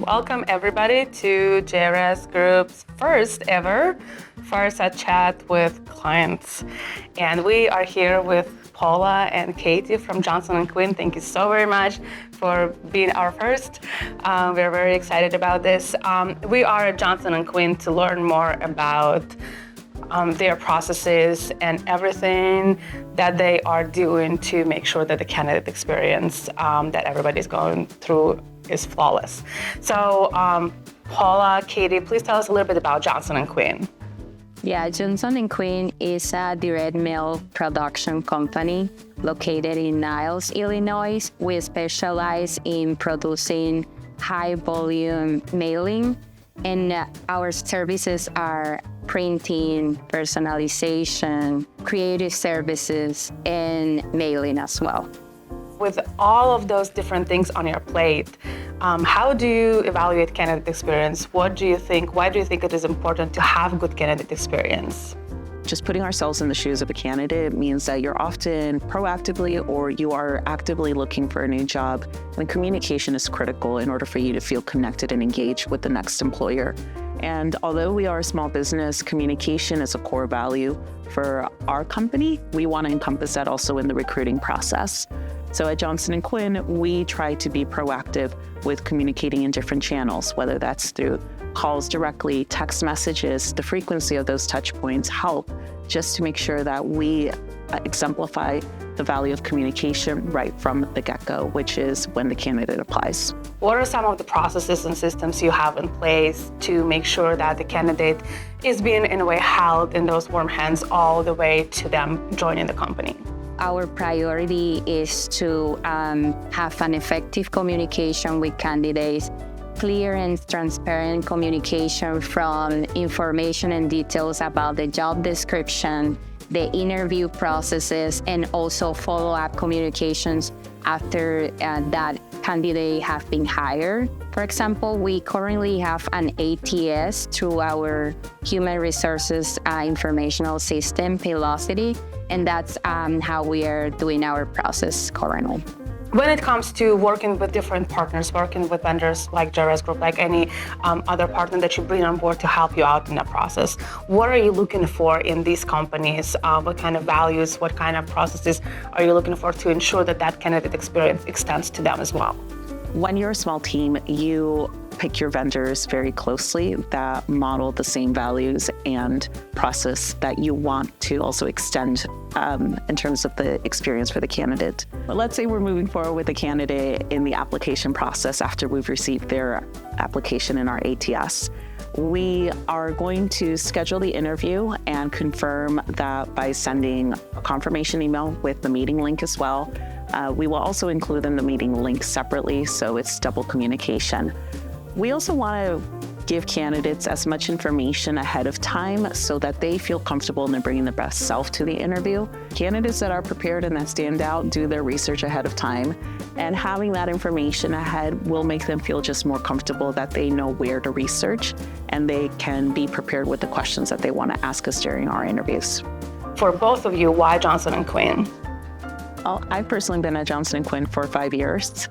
Welcome everybody to JRS Group's first ever fireside chat with clients. And we are here with Paula and Katie from Johnson & Quin. Thank you so very much for being our first. We're very excited about this. We are at Johnson & Quin to learn more about their processes and everything that they are doing to make sure that the candidate experience that everybody's going through is flawless. So Paula, Katie, please tell us a little bit about Johnson & Quin. Yeah, Johnson & Quin is a direct mail production company located in Niles, Illinois. We specialize in producing high volume mailing, and our services are printing, personalization, creative services, and mailing as well. With all of those different things on your plate, how do you evaluate candidate experience? What do you think? Why do you think it is important to have good candidate experience? Just putting ourselves in the shoes of a candidate means that you're often proactively or you are actively looking for a new job, when communication is critical in order for you to feel connected and engaged with the next employer. And although we are a small business, communication is a core value for our company. We want to encompass that also in the recruiting process. So at Johnson & Quin, we try to be proactive with communicating in different channels, whether that's through calls directly, text messages. The frequency of those touch points help just to make sure that we exemplify the value of communication right from the get-go, which is when the candidate applies. What are some of the processes and systems you have in place to make sure that the candidate is being, in a way, held in those warm hands all the way to them joining the company? Our priority is to have an effective communication with candidates, clear and transparent communication from information and details about the job description, the interview processes, and also follow-up communications after that candidate have been hired. For example, we currently have an ATS through our human resources informational system, Velocity, and that's how we are doing our process currently. When it comes to working with different partners, working with vendors like JRS Group, like any other partner that you bring on board to help you out in that process, what are you looking for in these companies? What kind of values, what kind of processes are you looking for to ensure that that candidate experience extends to them as well? When you're a small team, you pick your vendors very closely that model the same values and process that you want to also extend in terms of the experience for the candidate. But let's say we're moving forward with a candidate in the application process after we've received their application in our ATS. We are going to schedule the interview and confirm that by sending a confirmation email with the meeting link as well. We will also include in the meeting link separately, so it's double communication. We also want to give candidates as much information ahead of time so that they feel comfortable in bringing their best self to the interview. Candidates that are prepared and that stand out do their research ahead of time, and having that information ahead will make them feel just more comfortable that they know where to research and they can be prepared with the questions that they want to ask us during our interviews. For both of you, why Johnson & Quin? Well, I've personally been at Johnson & Quin for 5 years.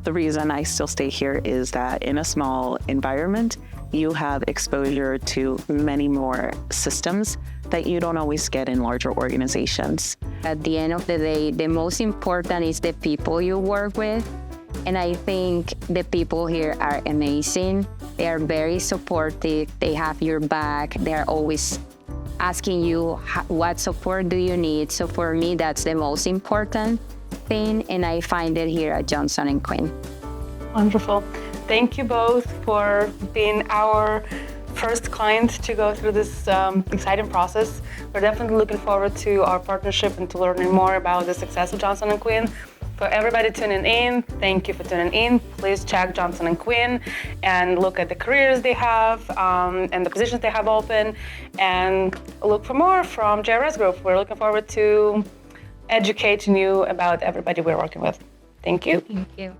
The reason I still stay here is that in a small environment, you have exposure to many more systems that you don't always get in larger organizations. At the end of the day, the most important is the people you work with. And I think the people here are amazing. They are very supportive. They have your back. They're always asking you, what support do you need? So for me, that's the most important thing, and I find it here at Johnson & Quin. Wonderful. Thank you both for being our first client to go through this exciting process. We're definitely looking forward to our partnership and to learning more about the success of Johnson & Quin. For everybody tuning in, thank you for tuning in. Please check Johnson & Quin and look at the careers they have and the positions they have open, and look for more from JRS Group. We're looking forward to educating you about everybody we're working with. Thank you. Thank you.